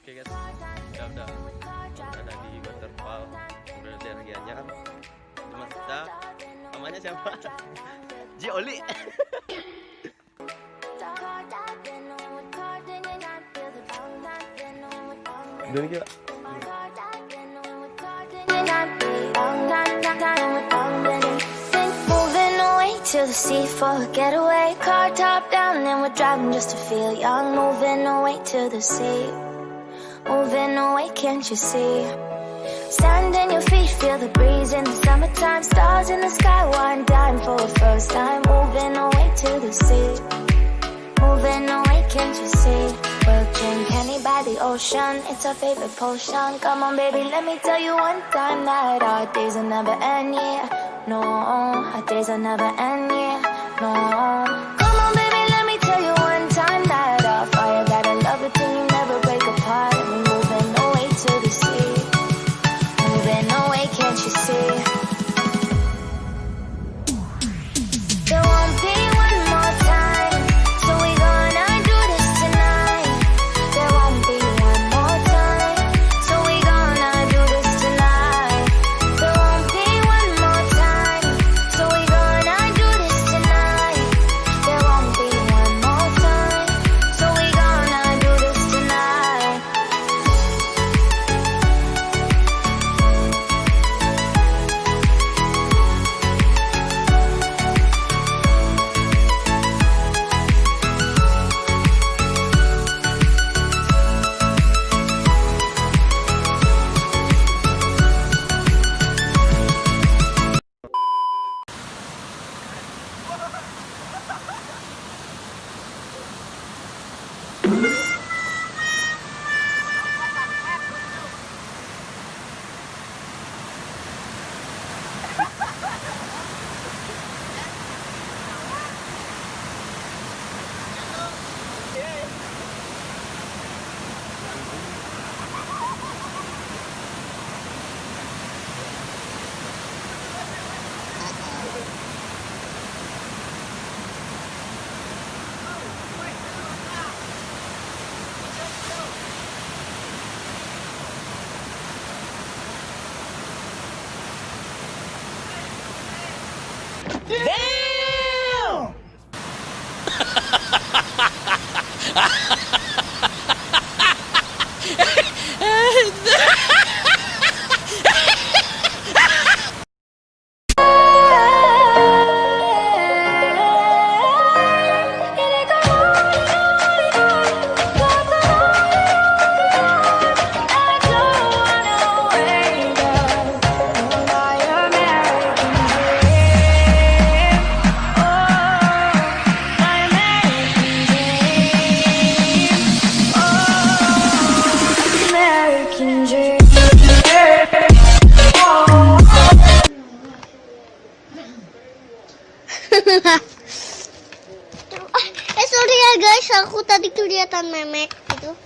Oke guys, udah ada di waterfall. Udah lihat harganya kan. Cuma kita namanya siapa? Ji Oli. Gini kira. To the sea for a getaway, car top down and we're driving just to feel young. Moving away to the sea, moving away, can't you see? Stand on your feet, feel the breeze in the summertime. Stars in the sky, one dime for a first time. Moving away to the sea, moving away, can't you see? We'll drink honey by the ocean, it's our favorite potion. Come on baby, let me tell you one time that our days will never end, yeah. No, our days will never end, yeah. No. Come on baby, let me tell you one time that our fire got a love it till you never break apart. And we're moving away to the sea, moving away, can't you see? There won't be one more time, so we gonna do this tonight. There won't be one more time, so we gonna do this tonight. There won't be one more time, so we gonna do this tonight. There won't be one more time, so we gonna do this tonight. Sorry ya guys, aku tadi kelihatan memek gitu.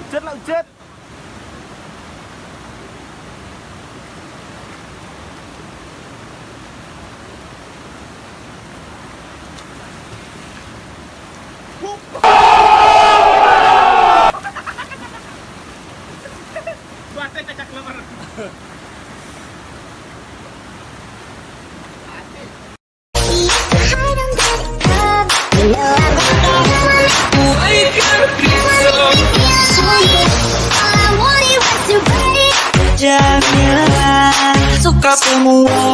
Chết là chết. Suka semua